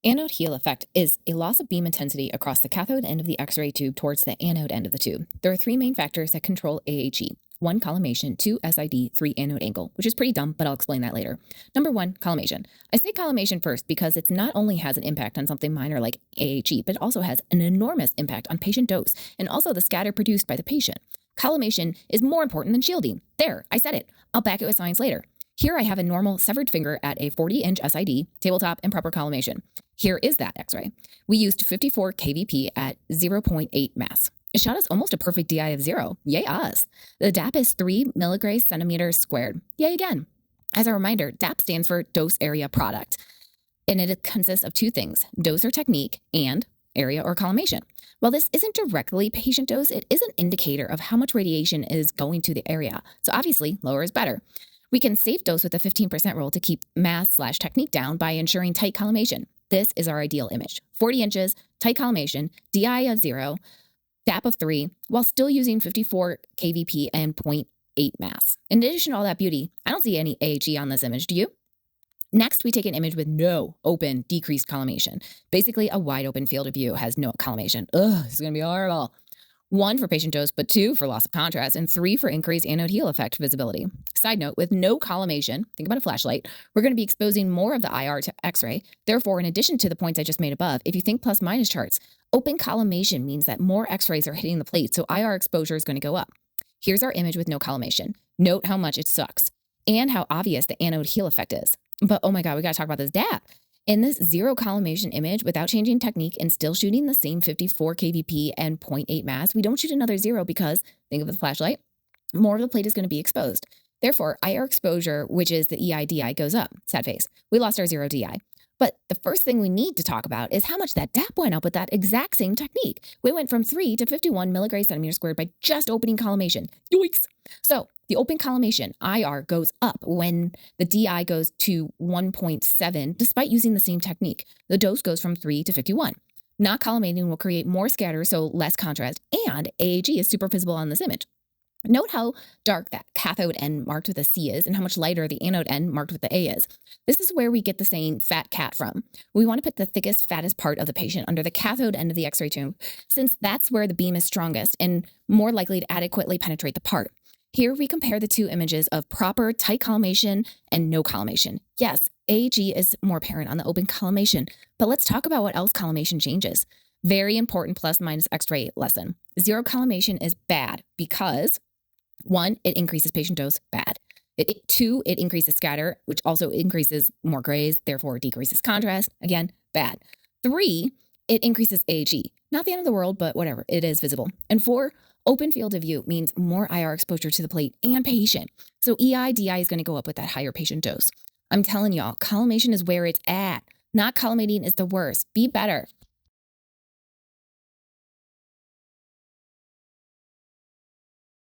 Anode heel effect is a loss of beam intensity across the cathode end of the X-ray tube towards the anode end of the tube. There are three main factors that control AHE. 1, collimation, 2, SID, 3, anode angle, which is pretty dumb, but I'll explain that later. Number 1, collimation. I say collimation first because it not only has an impact on something minor like AHE, but also has an enormous impact on patient dose and also the scatter produced by the patient. Collimation is more important than shielding. There, I said it. I'll back it with science later. Here I have a normal severed finger at a 40-inch SID, tabletop, and proper collimation. Here is that X-ray. We used 54 kVp at 0.8 mass. It shot us almost a perfect DI of 0. Yay us. The DAP is 3 milligray centimeters squared. Yay again. As a reminder, DAP stands for dose area product, and it consists of two things, dose or technique and area or collimation. While this isn't directly patient dose, it is an indicator of how much radiation is going to the area. So obviously, lower is better. We can safe dose with the 15% rule to keep mass/technique down by ensuring tight collimation. This is our ideal image. 40 inches, tight collimation, DI of 0, DAP of 3, while still using 54 kVp and 0.8 mass. In addition to all that beauty, I don't see any AHE on this image, do you? Next, we take an image with no open decreased collimation. Basically, a wide open field of view has no collimation. Ugh, this is going to be horrible. 1 for patient dose, but 2 for loss of contrast, and 3 for increased anode heel effect visibility. Side note, with no collimation, think about a flashlight, we're going to be exposing more of the IR to X-ray. Therefore, in addition to the points I just made above, if you think plus minus charts, open collimation means that more X-rays are hitting the plate, so IR exposure is going to go up. Here's our image with no collimation. Note how much it sucks, and how obvious the anode heel effect is. But oh my god, we got to talk about this DAP. In this 0 collimation image, without changing technique and still shooting the same 54 kVp and 0.8 mass, we don't shoot another 0 because, think of the flashlight, more of the plate is going to be exposed. Therefore, IR exposure, which is the EI/DI, goes up. Sad face. We lost our 0 DI. But the first thing we need to talk about is how much that DAP went up with that exact same technique. We went from 3 to 51 milligray centimeters squared by just opening collimation. Yoicks! So the open collimation, IR, goes up when the DI goes to 1.7 despite using the same technique. The dose goes from 3 to 51. Not collimating will create more scatter, so less contrast, and AHE is super visible on this image. Note how dark that cathode end marked with a C is and how much lighter the anode end marked with the A is. This is where we get the saying fat cat from. We want to put the thickest, fattest part of the patient under the cathode end of the X-ray tube, since that's where the beam is strongest and more likely to adequately penetrate the part. Here we compare the two images of proper tight collimation and no collimation. Yes, AHE is more apparent on the open collimation, but let's talk about what else collimation changes. Very important plus minus X-ray lesson. 0 collimation is bad because 1, it increases patient dose, bad. 2, it increases scatter, which also increases more grays, therefore decreases contrast, again, bad. 3, it increases AHE. Not the end of the world, but whatever, it is visible. And 4, open field of view means more IR exposure to the plate and patient. So EI/DI is going to go up with that higher patient dose. I'm telling y'all, collimation is where it's at. Not collimating is the worst. Be better.